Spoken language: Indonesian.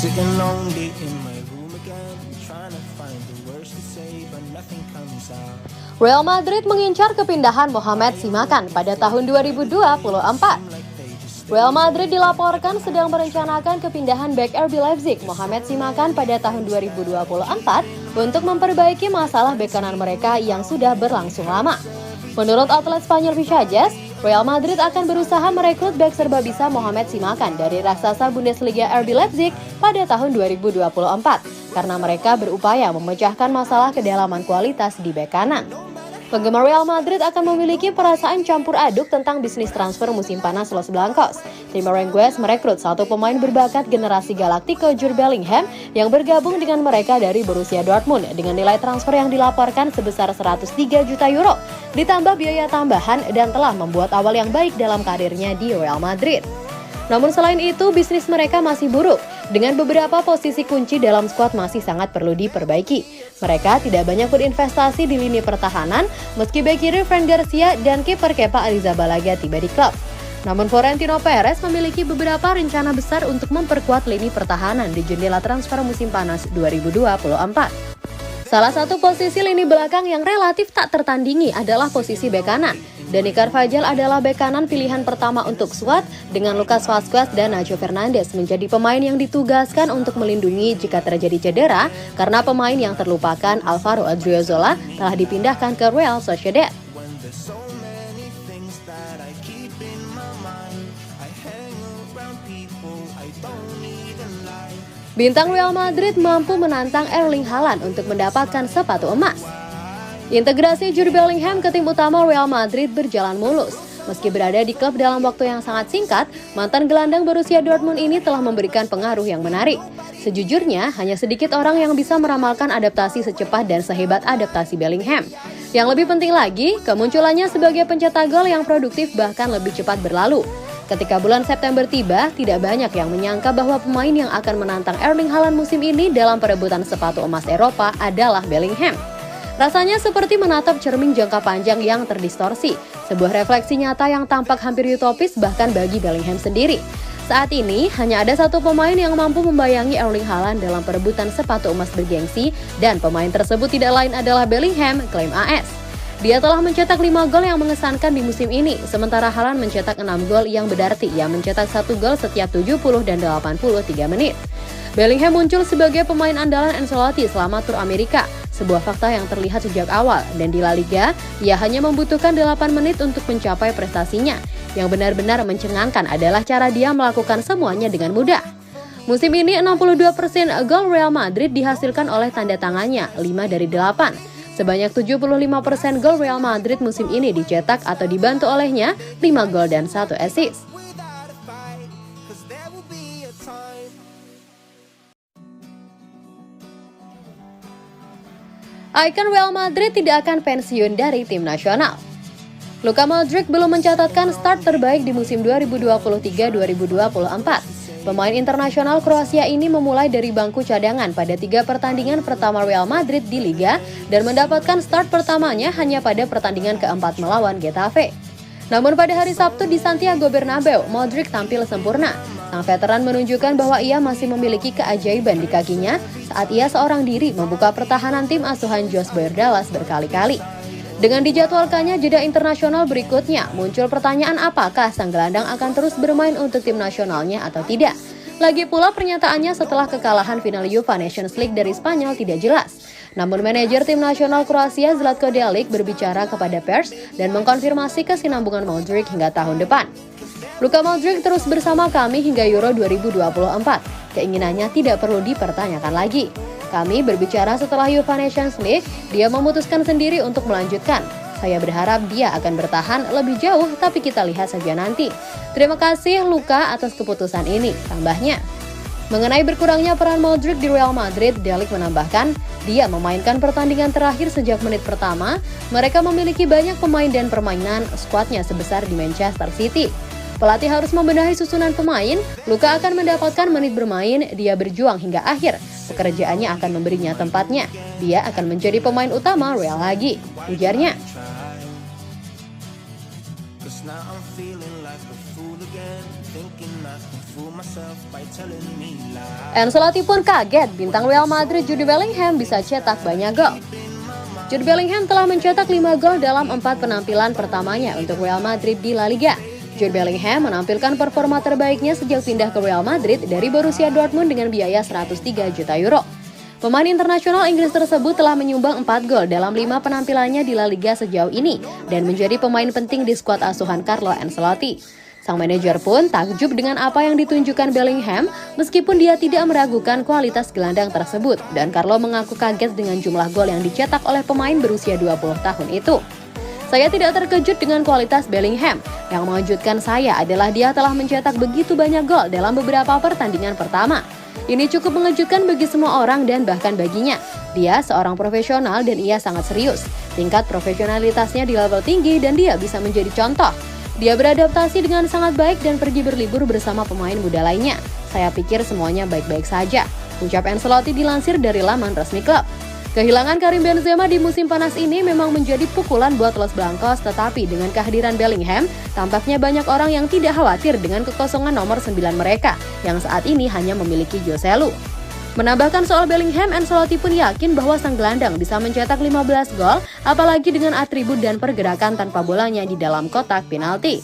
Sitting lonely in my room again, trying to find the words to say, but nothing comes out. Real Madrid mengincar kepindahan Mohamed Simakan pada tahun 2024. Real Madrid dilaporkan sedang merencanakan kepindahan bek RB Leipzig Mohamed Simakan pada tahun 2024 untuk memperbaiki masalah bek kanan mereka yang sudah berlangsung lama. Menurut outlet Spanyol Visajes, Real Madrid akan berusaha merekrut bek serbabisa Mohamed Simakan dari raksasa Bundesliga RB Leipzig pada tahun 2024 karena mereka berupaya memecahkan masalah kedalaman kualitas di bek kanan. Penggemar Real Madrid akan memiliki perasaan campur aduk tentang bisnis transfer musim panas Los Blancos. Tim Merengues merekrut satu pemain berbakat generasi Galactico, Jude Bellingham, yang bergabung dengan mereka dari Borussia Dortmund dengan nilai transfer yang dilaporkan sebesar 103 juta euro, ditambah biaya tambahan dan telah membuat awal yang baik dalam karirnya di Real Madrid. Namun selain itu, bisnis mereka masih buruk, dengan beberapa posisi kunci dalam skuad masih sangat perlu diperbaiki. Mereka tidak banyak berinvestasi di lini pertahanan, meski bek kiri Fran Garcia dan kiper Kepa Arrizabalaga tiba di klub. Namun Florentino Perez memiliki beberapa rencana besar untuk memperkuat lini pertahanan di jendela transfer musim panas 2024. Salah satu posisi lini belakang yang relatif tak tertandingi adalah posisi bek kanan. Dani Carvajal adalah bek kanan pilihan pertama untuk skuad, dengan Lucas Vazquez dan Nacho Fernandes menjadi pemain yang ditugaskan untuk melindungi jika terjadi cedera karena pemain yang terlupakan Alvaro Odriozola telah dipindahkan ke Real Sociedad. Bintang Real Madrid mampu menantang Erling Haaland untuk mendapatkan sepatu emas. Integrasi Jude Bellingham ke tim utama Real Madrid berjalan mulus. Meski berada di klub dalam waktu yang sangat singkat, mantan gelandang Borussia Dortmund ini telah memberikan pengaruh yang menarik. Sejujurnya, hanya sedikit orang yang bisa meramalkan adaptasi secepat dan sehebat adaptasi Bellingham. Yang lebih penting lagi, kemunculannya sebagai pencetak gol yang produktif bahkan lebih cepat berlalu. Ketika bulan September tiba, tidak banyak yang menyangka bahwa pemain yang akan menantang Erling Haaland musim ini dalam perebutan sepatu emas Eropa adalah Bellingham. Rasanya seperti menatap cermin jangka panjang yang terdistorsi, sebuah refleksi nyata yang tampak hampir utopis bahkan bagi Bellingham sendiri. Saat ini, hanya ada satu pemain yang mampu membayangi Erling Haaland dalam perebutan sepatu emas bergengsi, dan pemain tersebut tidak lain adalah Bellingham, klaim AS. Dia telah mencetak 5 gol yang mengesankan di musim ini, sementara Haaland mencetak 6 gol yang berarti ia mencetak 1 gol setiap 70 dan 83 menit. Bellingham muncul sebagai pemain andalan Ancelotti selama tur Amerika, sebuah fakta yang terlihat sejak awal, dan di La Liga, ia hanya membutuhkan 8 menit untuk mencapai prestasinya. Yang benar-benar mencengangkan adalah cara dia melakukan semuanya dengan mudah. Musim ini 62% gol Real Madrid dihasilkan oleh tanda tangannya, 5 dari 8. Sebanyak 75% gol Real Madrid musim ini dicetak atau dibantu olehnya, 5 gol dan 1 assist. Ikon Real Madrid tidak akan pensiun dari tim nasional. Luka Modric belum mencatatkan start terbaik di musim 2023-2024. Pemain internasional Kroasia ini memulai dari bangku cadangan pada 3 pertandingan pertama Real Madrid di Liga dan mendapatkan start pertamanya hanya pada pertandingan keempat melawan Getafe. Namun pada hari Sabtu di Santiago Bernabeu, Modric tampil sempurna. Sang veteran menunjukkan bahwa ia masih memiliki keajaiban di kakinya saat ia seorang diri membuka pertahanan tim asuhan Jose Bordalas berkali-kali. Dengan dijadwalkannya jeda internasional berikutnya, muncul pertanyaan apakah sang gelandang akan terus bermain untuk tim nasionalnya atau tidak. Lagi pula pernyataannya setelah kekalahan final UEFA Nations League dari Spanyol tidak jelas. Namun manajer tim nasional Kroasia Zlatko Dalic berbicara kepada pers dan mengkonfirmasi kesinambungan Modric hingga tahun depan. Luka Modric terus bersama kami hingga Euro 2024. Keinginannya tidak perlu dipertanyakan lagi. Kami berbicara setelah UEFA Nations League, dia memutuskan sendiri untuk melanjutkan. Saya berharap dia akan bertahan lebih jauh, tapi kita lihat saja nanti. Terima kasih Luka atas keputusan ini, tambahnya. Mengenai berkurangnya peran Modric di Real Madrid, Dalic menambahkan, dia memainkan pertandingan terakhir sejak menit pertama. Mereka memiliki banyak pemain dan permainan skuadnya sebesar di Manchester City. Pelatih harus membenahi susunan pemain. Luka akan mendapatkan menit bermain, dia berjuang hingga akhir. Pekerjaannya akan memberinya tempatnya. Dia akan menjadi pemain utama Real lagi, ujarnya. Now I'm feeling like a fool again, thinking I can fool myself by telling me lies. Ancelotti pun kaget bintang Real Madrid Jude Bellingham bisa cetak banyak gol. Jude Bellingham telah mencetak 5 gol dalam 4 penampilan pertamanya untuk Real Madrid di La Liga. Jude Bellingham menampilkan performa terbaiknya sejak pindah ke Real Madrid dari Borussia Dortmund dengan biaya 103 juta euro. Pemain internasional Inggris tersebut telah menyumbang 4 gol dalam 5 penampilannya di La Liga sejauh ini dan menjadi pemain penting di skuad asuhan Carlo Ancelotti. Sang manajer pun takjub dengan apa yang ditunjukkan Bellingham meskipun dia tidak meragukan kualitas gelandang tersebut dan Carlo mengaku kaget dengan jumlah gol yang dicetak oleh pemain berusia 20 tahun itu. Saya tidak terkejut dengan kualitas Bellingham. Yang mengejutkan saya adalah dia telah mencetak begitu banyak gol dalam beberapa pertandingan pertama. Ini cukup mengejutkan bagi semua orang dan bahkan baginya. Dia seorang profesional dan ia sangat serius. Tingkat profesionalitasnya di level tinggi dan dia bisa menjadi contoh. Dia beradaptasi dengan sangat baik dan pergi berlibur bersama pemain muda lainnya. Saya pikir semuanya baik-baik saja, ucap Ancelotti dilansir dari laman resmi klub. Kehilangan Karim Benzema di musim panas ini memang menjadi pukulan buat Los Blancos, tetapi dengan kehadiran Bellingham, tampaknya banyak orang yang tidak khawatir dengan kekosongan nomor 9 mereka, yang saat ini hanya memiliki Joselu. Menambahkan soal Bellingham, Ancelotti pun yakin bahwa sang gelandang bisa mencetak 15 gol, apalagi dengan atribut dan pergerakan tanpa bolanya di dalam kotak penalti.